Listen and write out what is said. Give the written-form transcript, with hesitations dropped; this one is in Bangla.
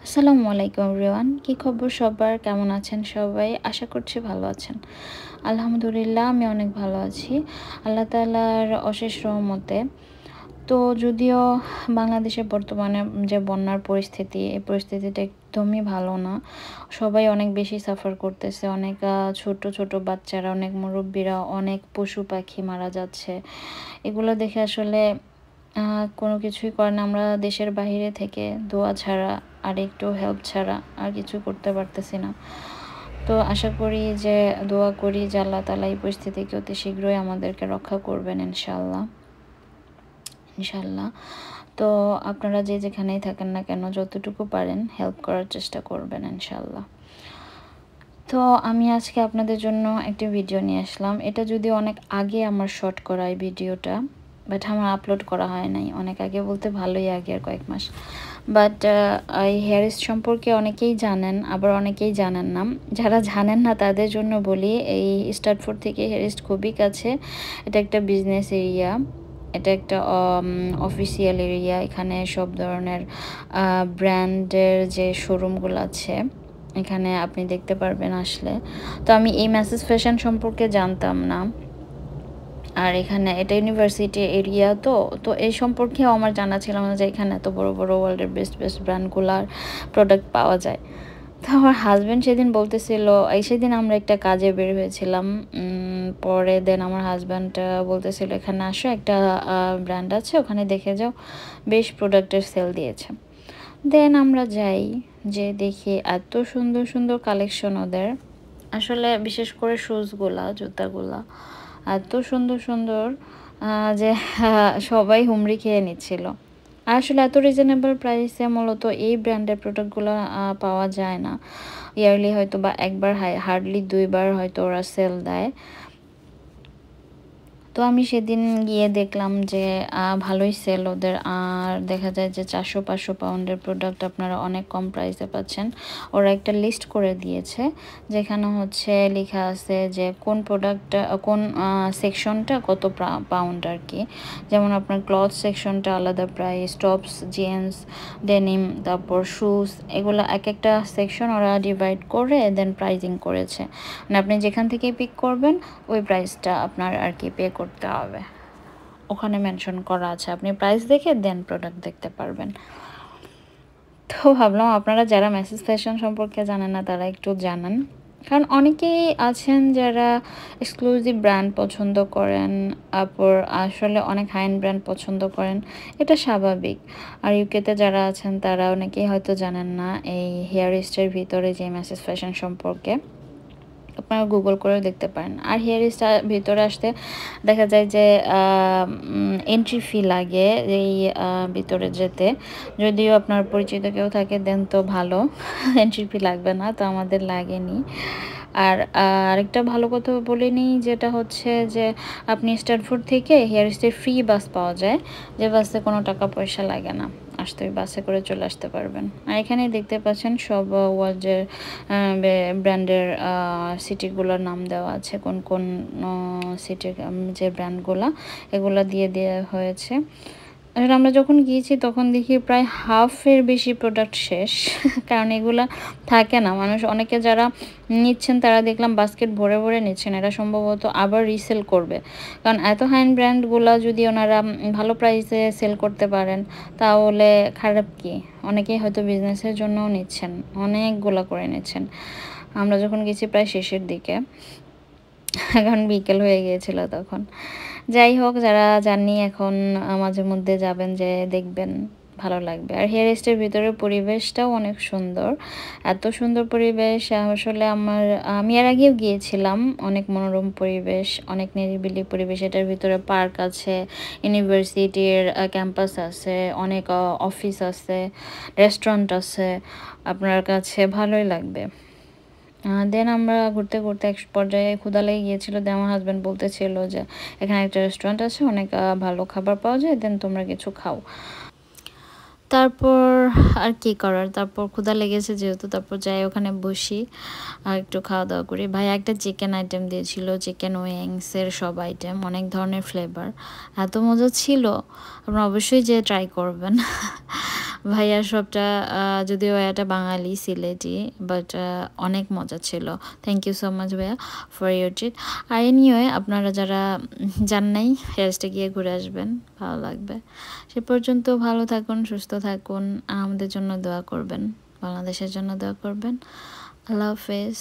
আসসালামু আলাইকুম এভরিওয়ান, কি খবর সবার? কেমন আছেন সবাই? আশা করছি ভালো আছেন। আলহামদুলিল্লাহ আমি অনেক ভালো আছি আল্লাহ তাআলার অশেষ রহমতে। তো যদিও বাংলাদেশে বর্তমানে যে বন্যার পরিস্থিতি, এই পরিস্থিতিটা একদমই ভালো না। সবাই অনেক বেশি সাফার করতেছে। অনেক ছোট, ছোট বাচ্চারা, অনেক মুরব্বিরা, অনেক পশু পাখি মারা যাচ্ছে। এগুলো দেখে আসলে কোনো কিছুই করে না। আমরা দেশের বাহিরে থেকে দোয়া ছাড়া আর একটু হেল্প ছাড়া আর কিছু করতে পারতেছি না। তো আশা করি যে দোয়া করি যে আল্লাহ তাআলা এই পরিস্থিতিকে অতি শীঘ্রই আমাদেরকে রক্ষা করবেন ইনশাআল্লাহ। ইনশাআল্লাহ। তো আপনারা যে যেখানেই থাকেন না কেন যতটুকু পারেন হেল্প করার চেষ্টা করবেন ইনশাআল্লাহ। তো আমি আজকে আপনাদের জন্য একটি ভিডিও নিয়ে আসলাম। এটা যদিও অনেক আগে আমার শর্ট করা এই ভিডিওটা, বাট আমার আপলোড করা হয় নাই। অনেক আগে বলতে ভালোই আগে, আর কয়েক মাস। বাট এই হেয়ারিস্ট সম্পর্কে অনেকেই জানেন, আবার অনেকেই জানেন না। যারা জানেন না তাদের জন্য বলি, এই স্টার্টফোর্ড থেকে হেয়ারিস্ট খুবই কাছে। এটা একটা বিজনেস এরিয়া, এটা একটা অফিসিয়াল এরিয়া। এখানে সব ধরনের ব্র্যান্ডের যে শোরুমগুলো আছে এখানে আপনি দেখতে পারবেন আসলে। তো আমি এই মেসেজ ফ্যাশন সম্পর্কে জানতাম না। আর এখানে এটা ইউনিভার্সিটি এরিয়া, তো তো এই সম্পর্কেও আমার জানা ছিল না যে এখানে এত বড় বড় ওয়ার্ল্ডের বেস্ট বেস্ট ব্র্যান্ডগুলার প্রোডাক্ট পাওয়া যায়। তো আমার হাজব্যান্ড সেদিন বলতেছিল, সেদিন আমরা একটা কাজে বের হয়েছিলাম। পরে দেন আমার হাজব্যান্ড বলতেছিল এখানে আসো, একটা ব্র্যান্ড আছে, ওখানে দেখে যাও, বেশ প্রোডাক্টের সেল দিয়েছে। দেন আমরা যাই, যে দেখি এত সুন্দর সুন্দর কালেকশন ওদের। আসলে বিশেষ করে শুজগুলা, জুতাগুলা এত সুন্দর সুন্দর যে সবাই হুমড়ি খেয়ে নিচ্ছিল। আর আসলে এত রিজনেবল প্রাইসে মূলত এই ব্র্যান্ডের প্রোডাক্টগুলো পাওয়া যায় না। ইয়ারলি হয়তো বা একবার, হার্ডলি দুইবার হয়তো ওরা সেল দেয়। তো আমি সেদিন গিয়ে দেখলাম যে ভালোই সেল ওদের। আর দেখা যায় যে 400-500 পাউন্ডের প্রোডাক্ট আপনারা অনেক কম প্রাইসে পাচ্ছেন। ওরা একটা লিস্ট করে দিয়েছে যেখানে হচ্ছে লেখা আছে যে কোন প্রোডাক্টটা, কোন সেকশনটা কত পাউন্ড আর কি। যেমন আপনার ক্লথ সেকশনটা আলাদা প্রাইস, টপস, জিন্স, ডেনিম, তারপর শুজ, এগুলো এক একটা সেকশন ওরা ডিভাইড করে দেন প্রাইজিং করেছে। মানে আপনি যেখান থেকে পিক করবেন ওই প্রাইসটা আপনার আর কি পে করতে হবে। ওখানে মেনশন করা আছে, আপনি প্রাইস দেখে দেন প্রোডাক্ট দেখতে পারবেন। তো ভাবলাম আপনারা যারা মেসেজ ফ্যাশন সম্পর্কে জানেন না তারা একটু জানান, কারণ অনেকেই আছেন যারা এক্সক্লুসিভ ব্র্যান্ড পছন্দ করেন, তারপর আসলে অনেক হাই এন্ড ব্র্যান্ড পছন্দ করেন, এটা স্বাভাবিক। আর ইউকেতে যারা আছেন তারা অনেকেই হয়তো জানেন না এই হেয়ারিস্টের ভিতরে যে মেসেজ ফ্যাশন সম্পর্কে। আপনারা গুগল করেও দেখতে পারেন। আর হেয়ার স্টাইল ভিতরে আসতে দেখা যায় যে এন্ট্রি ফি লাগে এই ভিতরে যেতে। যদিও আপনার পরিচিত কেউ থাকে দেন তো ভালো, এন্ট্রি ফি লাগবে না, তো আমাদের লাগেনি। আর আরেকটা ভালো কথা বলে নিই, যেটা হচ্ছে যে আপনি স্টার্টফোর্ড থেকে হেয়ার স্টাইল ফ্রি বাস পাওয়া যায়, যে বাসে কোনো টাকা পয়সা লাগে না, আসতে বাসে করে চলে আসতে পারবেন। আর এখানে দেখতে পাচ্ছেন সব ওয়ার্ল্ডের ব্র্যান্ডের সিটিগুলোর নাম দেওয়া আছে, কোন কোন সিটির যে ব্র্যান্ডগুলো, এগুলো দিয়ে দেওয়া হয়েছে। আসলে আমরা যখন গিয়েছি তখন দেখি প্রায় হাফের বেশি প্রোডাক্ট শেষ কারণ এগুলা থাকে না। মানুষ অনেকে যারা নিচ্ছেন তারা দেখলাম বাস্কেট ভরে ভরে নিচ্ছেন, এরা সম্ভবত আবার রিসেল করবে। কারণ এত হাই ব্র্যান্ডগুলা যদি ওনারা ভালো প্রাইসে সেল করতে পারেন তাহলে খারাপ কি? অনেকেই হয়তো বিজনেসের জন্যও নিচ্ছেন, অনেকগুলা করে নিচ্ছেন। আমরা যখন গেছি প্রায় শেষের দিকে, এখন বিকেল হয়ে গিয়েছিল তখন। যাই হোক, যারা জানি এখন মাঝে মধ্যে যাবেন, যে দেখবেন ভালো লাগবে। আর হেয়ার স্টাইলের ভিতরে পরিবেশটাও অনেক সুন্দর, এত সুন্দর পরিবেশ। আসলে আমি এর আগেও গিয়েছিলাম, অনেক মনোরম পরিবেশ, অনেক নিরিবিলি পরিবেশ। এটার ভিতরে পার্ক আছে, ইউনিভার্সিটির ক্যাম্পাস আছে, অনেক অফিস আছে, রেস্টুরেন্ট আছে, আপনার কাছে ভালোই লাগবে। দেন আমরা ঘুরতে ঘুরতে এক পর্যায়ে ক্ষুধা লেগে গিয়েছিল, দেন আমার হাজব্যান্ড বলতেছিল যে এখানে একটা রেস্টুরেন্ট আছে, অনেক ভালো খাবার পাওয়া যায়, দেন তোমরা কিছু খাও। তারপর আর কি করার, তারপর ক্ষুধা লেগেছে যেহেতু, তারপর যাই ওখানে বসি আর একটু খাওয়া দাওয়া করি। ভাই একটা চিকেন আইটেম দিয়েছিল, চিকেন উইংসের সব আইটেম, অনেক ধরনের ফ্লেভার, এত মজা ছিল, আপনারা অবশ্যই যে ট্রাই করবেন। ভাইয়ার সবটা যদিও এটা বাঙালি সিলেটি, বাট অনেক মজা ছিল। থ্যাংক ইউ সো মাচ ভাইয়া ফর ইউর ট্রিট। আর এনিওয়ে আপনারা যারা যান নাই হেয়ারসটা গিয়ে ঘুরে আসবেন, ভালো লাগবে। সে পর্যন্ত ভালো থাকুন, সুস্থ থাকুন, আমাদের জন্য দোয়া করবেন, বাংলাদেশের জন্য দোয়া করবেন। আল্লাহ হাফেজ।